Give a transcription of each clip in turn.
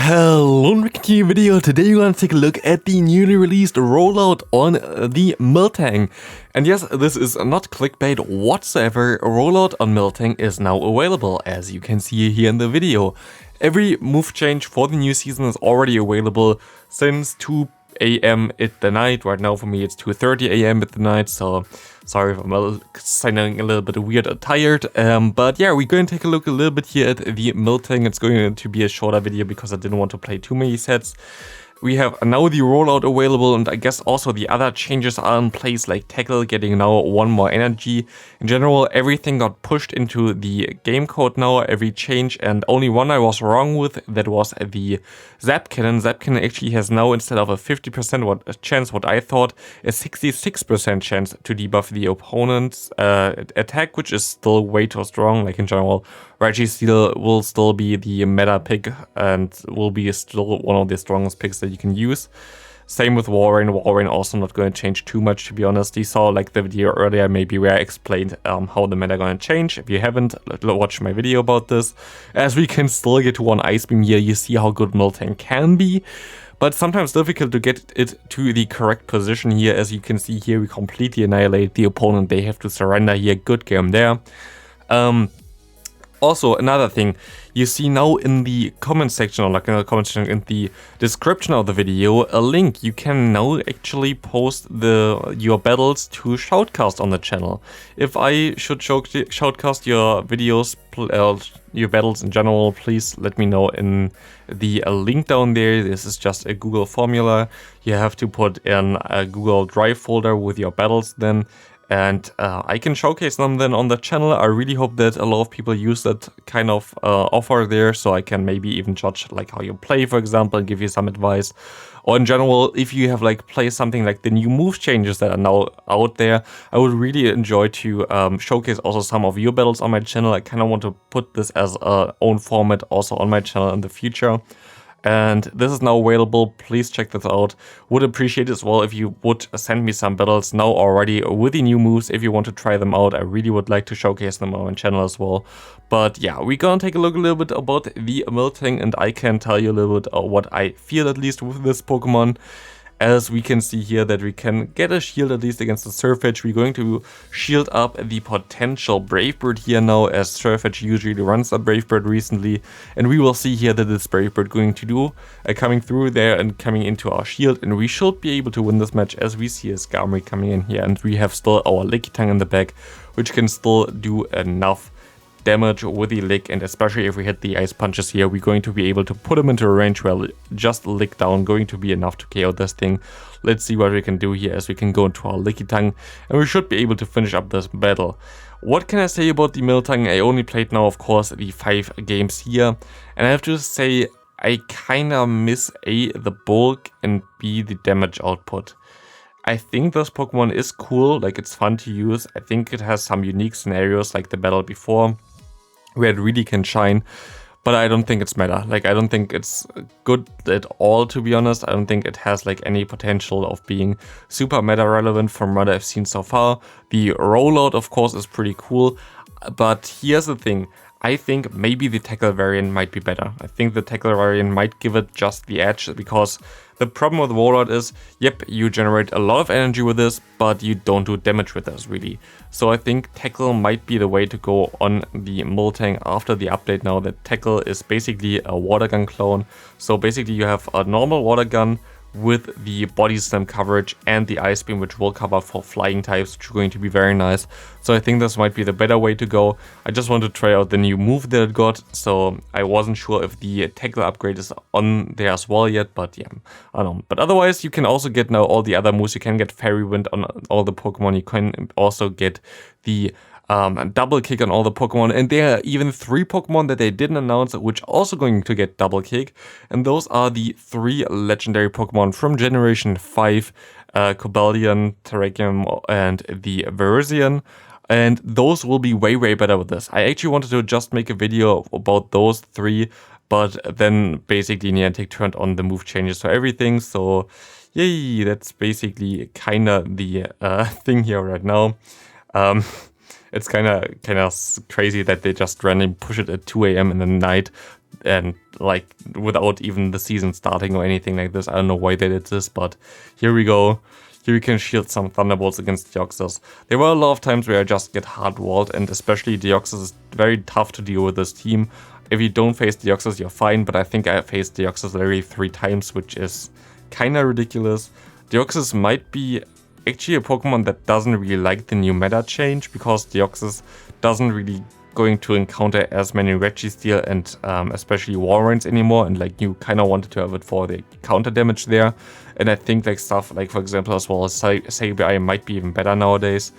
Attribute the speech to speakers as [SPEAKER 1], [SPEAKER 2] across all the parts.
[SPEAKER 1] Hello and welcome to a new video. Today we're going to take a look at the newly released rollout on the Miltank. And yes, this is not clickbait whatsoever. Rollout on Miltank is now available, as you can see here in the video. Every move change for the new season is already available since 2 AM at the night. Right now for me it's 2:30 AM at the night, so sorry if I'm sounding a little bit weird or tired. But yeah, we're going to take a look a little bit here at the Miltank. It's going to be a shorter video because I didn't want to play too many sets. We have now the rollout available, and I guess also the other changes are in place, like Tackle getting now 1 more energy. In general, everything got pushed into the game code now, every change, and only one I was wrong with, that was the Zap Cannon. Zap Cannon actually has now, instead of a 50% chance, what I thought, a 66% chance to debuff the opponent's attack, which is still way too strong. Like in general, Registeel will still be the meta pick and will be still one of the strongest picks that you can use. Same with Warren. Warren also not going to change too much, to be honest. You saw like the video earlier maybe where I explained how the meta going to change. If you haven't, watch my video about this. As we can still get to 1 Ice Beam here, you see how good Miltank can be. But sometimes difficult to get it to the correct position here. As you can see here, we completely annihilate the opponent. They have to surrender here. Good game there. Also, another thing, you see now in the comment section, or like in the comment section, in the description of the video, a link. You can now actually post your battles to shoutcast on the channel. If I should shoutcast your videos, your battles in general, please let me know in the link down there. This is just a Google formula. You have to put in a Google Drive folder with your battles then. And I can showcase them then on the channel. I really hope that a lot of people use that kind of offer there, so I can maybe even judge like how you play, for example, and give you some advice. Or in general, if you have like play something like the new move changes that are now out there, I would really enjoy to showcase also some of your battles on my channel. I kind of want to put this as a own format also on my channel in the future. And this is now available. Please check this out. Would appreciate as well if you would send me some battles now already with the new moves. If you want to try them out, I really would like to showcase them on my channel as well. But yeah, we're gonna take a look a little bit about the Miltank, and I can tell you a little bit what I feel at least with this Pokemon. As we can see here that we can get a shield at least against the Surfetch. We're going to shield up the potential Brave Bird here now, as Surfetch usually runs a Brave Bird recently. And we will see here that this Brave Bird going to do coming through there and coming into our shield. And we should be able to win this match, as we see a Skarmory coming in here. And we have still our Lickitung in the back, which can still do enough damage with the lick, and especially if we hit the ice punches here, we're going to be able to put him into a range where just lick down going to be enough to KO this thing. Let's see what we can do here, as we can go into our Lickitung, and we should be able to finish up this battle. What can I say about the Miltank? I only played now, of course, the 5 games here, and I have to say I kinda miss A, the bulk, and B, the damage output. I think this Pokemon is cool, like it's fun to use. I think it has some unique scenarios like the battle before, where it really can shine, but I don't think it's meta. Like, I don't think it's good at all, to be honest. I don't think it has like any potential of being super meta relevant from what I've seen so far. The rollout, of course, is pretty cool, but here's the thing. I think maybe the Tackle variant might be better. I think the Tackle variant might give it just the edge, because the problem with Rollout is, yep, you generate a lot of energy with this, but you don't do damage with this, really. So I think Tackle might be the way to go on the Miltank after the update now, that Tackle is basically a Water Gun clone. So basically you have a normal Water Gun with the Body Slam coverage and the Ice Beam, which will cover for flying types, which are going to be very nice. So I think this might be the better way to go. I just want to try out the new move that it got, so I wasn't sure if the Tackle upgrade is on there as well yet, but yeah, I don't know. But otherwise, you can also get now all the other moves. You can get Fairy Wind on all the Pokemon. You can also get the double kick on all the Pokemon, and there are even 3 Pokemon that they didn't announce which are also going to get double kick, and those are the 3 legendary Pokemon from Generation 5, Cobalion, Terrakion, and the Venusian. And those will be way better with this. I actually wanted to just make a video about those 3, but then basically Niantic turned on the move changes for everything, so yay, that's basically kinda the thing here right now. It's kind of crazy that they just randomly push it at 2 AM in the night. and like without even the season starting or anything like this. I don't know why they did this, but here we go. Here we can shield some Thunderbolts against Deoxys. There were a lot of times where I just get hard-walled, and especially Deoxys is very tough to deal with this team. If you don't face Deoxys, you're fine, but I think I faced Deoxys literally 3 times, which is kinda ridiculous. Deoxys might be actually a Pokemon that doesn't really like the new meta change, because Deoxys doesn't really going to encounter as many Registeel and especially Walreins anymore, and like you kind of wanted to have it for the counter damage there. And I think like stuff like, for example, as well as Sableye might be even better nowadays,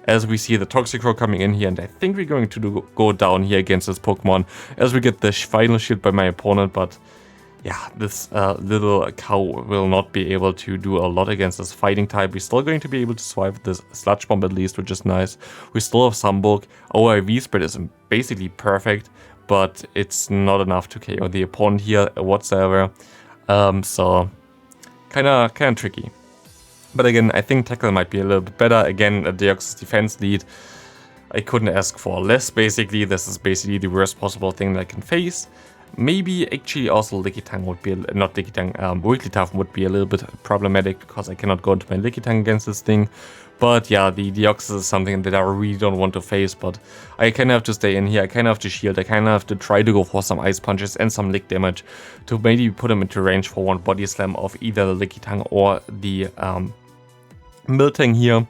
[SPEAKER 1] as we see the Toxicroak coming in here, and I think we're going to go down here against this Pokemon as we get the final shield by my opponent. But yeah, this little cow will not be able to do a lot against this fighting type. We're still going to be able to survive this Sludge Bomb at least, which is nice. We still have Sunbulk. Our IV spread is basically perfect, but it's not enough to KO the opponent here whatsoever. So kinda tricky. But again, I think Tackle might be a little bit better. Again, a Deoxys defense lead. I couldn't ask for less, basically. This is basically the worst possible thing that I can face. Maybe actually also Lickitung would be, not Lickitung, Wigglytuff would be a little bit problematic, because I cannot go into my Lickitung against this thing. But yeah, the Deoxys is something that I really don't want to face, but I kind of have to stay in here, I kind of have to shield, I kind of have to try to go for some Ice Punches and some Lick damage to maybe put him into range for one Body Slam of either the Lickitung or the Miltank here.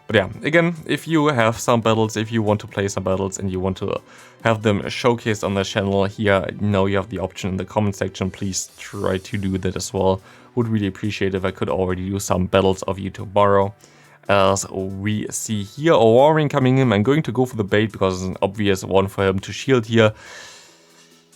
[SPEAKER 1] But yeah, again, if you have some battles, if you want to play some battles and you want to have them showcased on the channel here, now you have the option in the comment section. Please try to do that as well. Would really appreciate if I could already do some battles of you tomorrow. As we see here, a Walrein coming in. I'm going to go for the bait because it's an obvious one for him to shield here.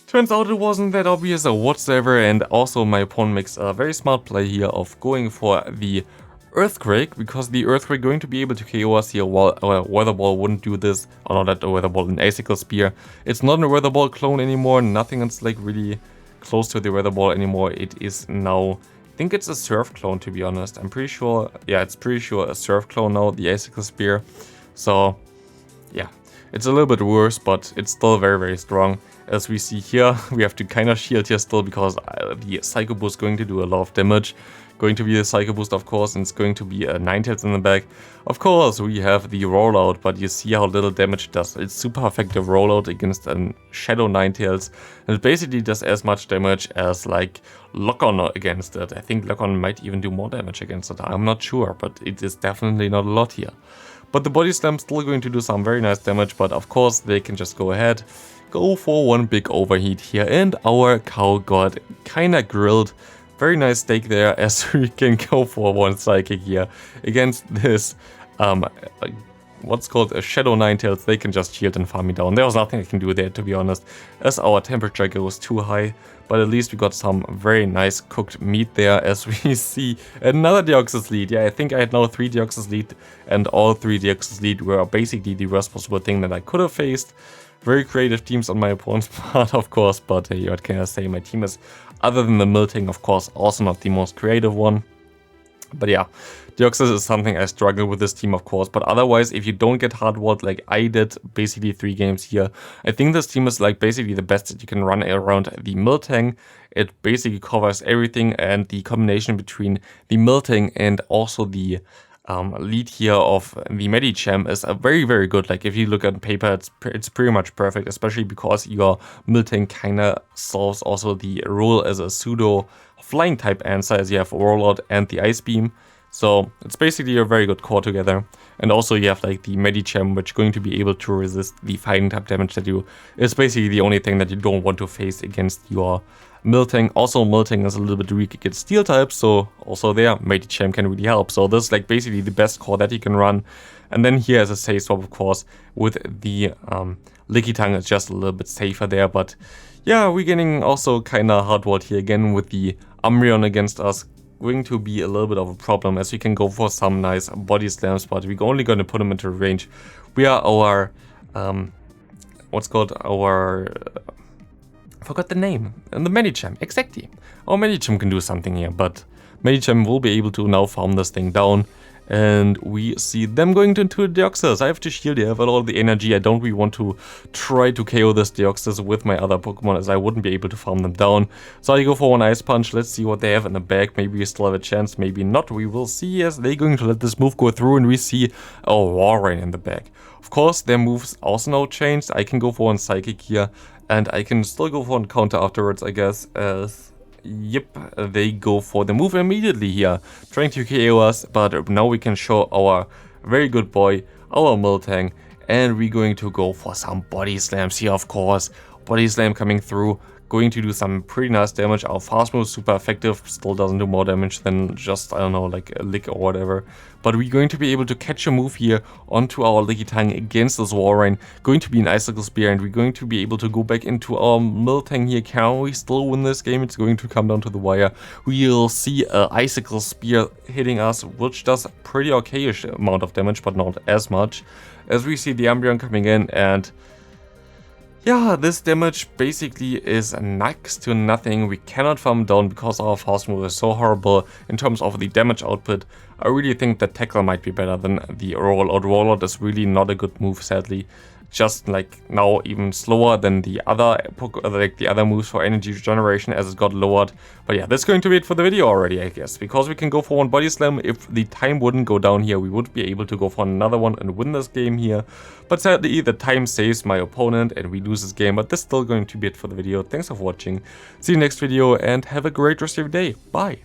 [SPEAKER 1] Turns out it wasn't that obvious whatsoever, and also my opponent makes a very smart play here of going for the Earthquake, because the Earthquake going to be able to KO us here while our Weather Ball wouldn't do this. Or not that a Weather Ball, an Icicle Spear. It's not a Weather Ball clone anymore, nothing is like really close to the Weather Ball anymore. It is now, I think it's a Surf clone, to be honest. I'm pretty sure, yeah, it's pretty sure a Surf clone now, the Icicle Spear. So yeah, it's a little bit worse, but it's still very, very strong. As we see here, we have to kind of shield here still, because the Psycho Boost is going to do a lot of damage. Going to be the Psycho Boost, of course, and it's going to be a Ninetales in the back. Of course, we have the Rollout, but you see how little damage it does. It's super effective Rollout against a Shadow Ninetales, and it basically does as much damage as like Lock-On against it. I think Lock-On might even do more damage against it. I'm not sure, but it is definitely not a lot here. But the Body Slam still going to do some very nice damage, but of course they can just go ahead, go for one big overheat here, and our cow got kinda grilled. Very nice stake there, as we can go for one Psychic here against this, what's called a Shadow Ninetales. They can just shield and farm me down. There was nothing I can do there, to be honest, as our temperature goes too high. But at least we got some very nice cooked meat there, as we see another Deoxys lead. Yeah, I think I had now 3 Deoxys lead, and all 3 Deoxys lead were basically the worst possible thing that I could have faced. Very creative teams on my opponent's part, of course, but hey, what can I say? My team is, other than the Miltank, of course, also not the most creative one. But yeah, Deoxys is something I struggle with this team, of course. But otherwise, if you don't get hard-walled like I did, basically 3 games here, I think this team is like basically the best that you can run around the Miltank. It basically covers everything, and the combination between the Miltank and also the lead here of the Medicham is very, very good. Like if you look at paper, it's pretty much perfect, especially because your Miltank kinda solves also the role as a pseudo flying type answer, as you have Rollout and the Ice Beam. So it's basically a very good core together. And also you have like the Medicham, which is going to be able to resist the fighting type damage that you, is basically the only thing that you don't want to face against your Miltank. Also, Miltank is a little bit weak against steel types, so also there, Medicham can really help. So this is like basically the best core that you can run. And then here as a safe swap, of course, with the Lickitung, it's just a little bit safer there. But yeah, we're getting also kind of hard-walled here again with the Umbreon against us. Going to be a little bit of a problem, as we can go for some nice body slams, but we're only going to put them into range. We are our, what's called our... forgot the name, and the Medicham, exactly. Our Medicham can do something here, but Medicham will be able to now farm this thing down, And we see them going into the Deoxys. I have to shield, they have all the energy. I don't really want to try to KO this Deoxys with my other Pokemon, as I wouldn't be able to farm them down. So I go for one Ice Punch. Let's see what they have in the bag. Maybe we still have a chance, maybe not. We will see as they're going to let this move go through, and we see a Walrein in the bag. Of course, their moves also now changed. I can go for one Psychic here, and I can still go for one counter afterwards, I guess, as... Yep, they go for the move immediately here, trying to KO us, but now we can show our very good boy, our Miltank, and we're going to go for some body slams here, of course. Body slam coming through, going to do some pretty nice damage. Our fast move is super effective, still doesn't do more damage than just, I don't know, like a lick or whatever. But we're going to be able to catch a move here onto our Lickitung against this Walrein. Going to be an Icicle Spear, and we're going to be able to go back into our Miltank here. Can we still win this game? It's going to come down to the wire. We'll see an Icicle Spear hitting us, which does a pretty okay-ish amount of damage, but not as much. As we see the Umbreon coming in, and... yeah, this damage basically is next to nothing. We cannot farm down because our fast move is so horrible in terms of the damage output. I really think that Tackle might be better than the Rollout. Rollout is really not a good move, sadly. Just like now even slower than the other moves for energy regeneration as it got lowered. But yeah, that's going to be it for the video already, I guess. Because we can go for one Body Slam. If the time wouldn't go down here, we would be able to go for another one and win this game here. But sadly, the time saves my opponent and we lose this game. But that's still going to be it for the video. Thanks for watching. See you next video and have a great rest of your day. Bye.